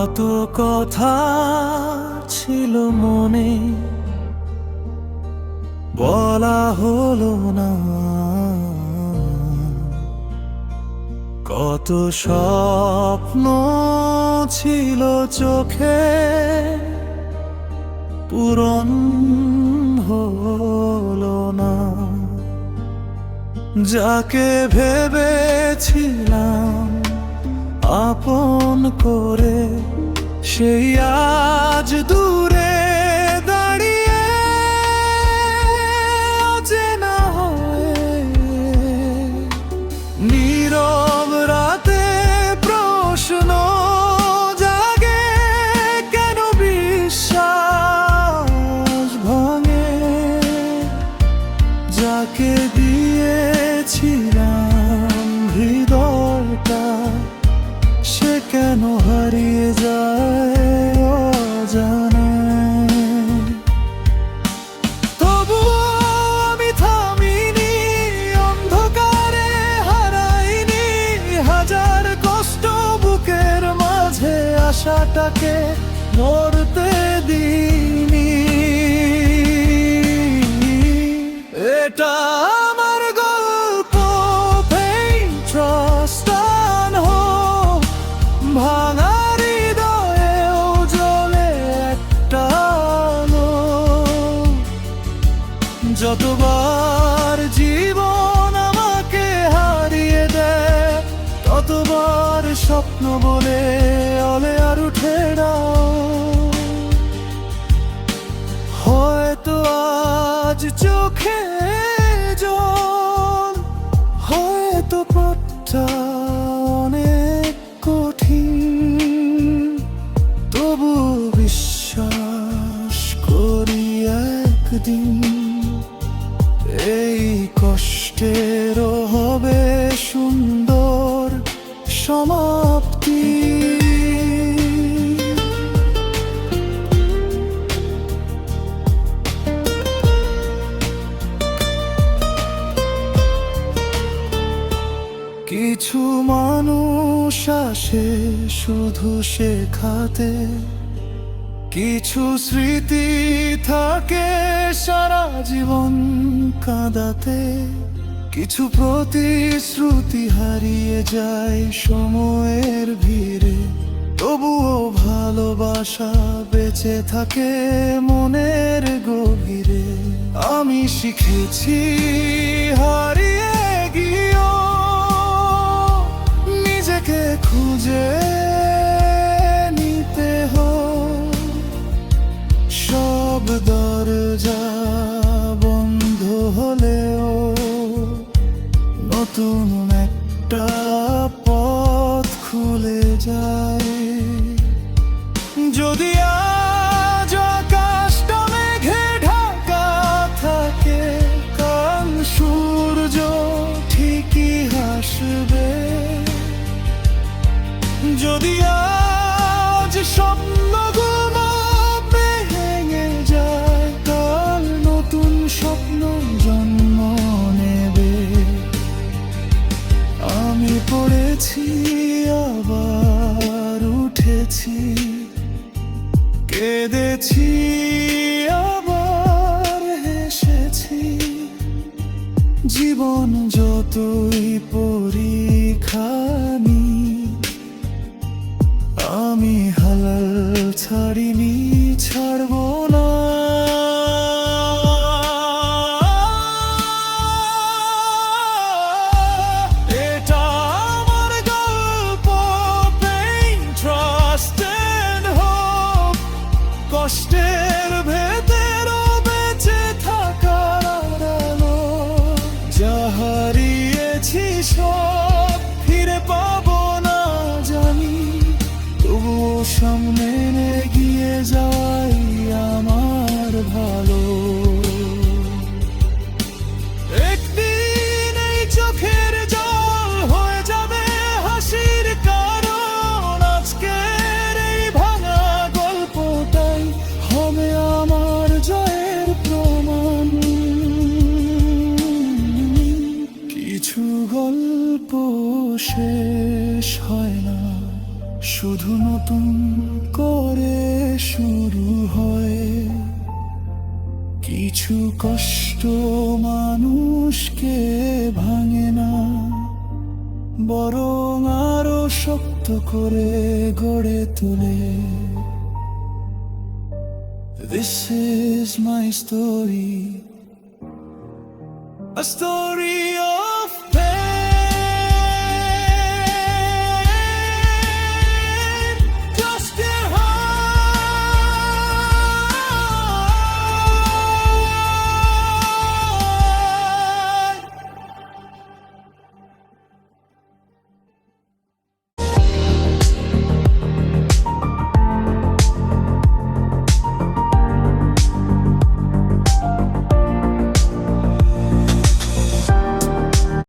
কত কথা ছিল মনে, বলা হলো না। কত স্বপ্ন ছিল চোখে, পূরণ হলো না। যাকে ভেবেছিলাম আপন করে, সেই আজ দূরে দাঁড়িয়ে অচেনা হয়ে। নীরব রাতে প্রশ্ন জাগে, কেন বিশ্বাস ভাঙে। যাকে দিয়েছিলাম হৃদয়টা, সে কেন হারিয়ে যায় অজানায়। তবুও আমি থামিনি, অন্ধকারে হারাইনি। হাজার কষ্ট বুকের মাঝে, আশাটাকে মরতে দিইনি। এটা আমার গল্প, ট্রাস্ট ভাঙা হৃদয়েও জ্বলে একটা আলো। যতবার জীবন আমাকে হারিয়ে দেয়, ততবার স্বপ্ন বলে অলে আর উঠে দাও। হয়তো আজ চোখে জল, হয়তো পথটা অনেক কঠিন। তবু বিশ্বাস করি একদিন এই কষ্টেরও হবে সুন্দর সমাপ্তি। কিছু মানুষ আসে শুধু শেখাতে, কিছু স্মৃতি থাকে সারা জীবন কাঁদাতে। কিছু প্রতিশ্রুতি হারিয়ে যায় সময়ের ভিড়ে, তবুও ভালোবাসা বেঁচে থাকে মনের গভীরে। আমি শিখেছি হারিয়ে গিয়েও নিজেকে খুঁজে নিতে হয়। সব দরজা বন্ধ হলেও নতুন একটা পথ খুলে যায়। যদি আজ আকাশটা মেঘে ঢাকা থাকে, কাল সূর্য ঠিকই হাসবে। যদি আজ স্বপ্নগুলো ভেঙে যায়, কাল নতুন স্বপ্ন জন্ম নেবে। আমি পড়েছি আবার উঠেছি, কেঁদেছি আবার হেসেছি। জীবন যতই পরীক্ষা নিক, আমি হাল ছাড়িনি, ছাড়বো না। এটা আমার গল্প, পেইন, ট্রাস্ট এন্ড হোপ। কষ্টের ভেতরেও বেঁচে থাকার আলো। যা হারিয়েছি সব ফিরে পাবো না জানি, তবুও সামনে এগিয়ে যাওয়াই আমার ভালো। একদিন এই চোখের জল হয়ে যাবে হাসির কারণ। আজকের এই ভাঙা গল্পটাই হবে আমার জয়ের প্রমাণ। কিছু গল্প শেষ হয় না, শুধু নতুন করে শুরু হয়। কিছু কষ্ট মানুষকে ভাঙে না, বরং আরো শক্ত করে গড়ে তোলে। This is my story, a story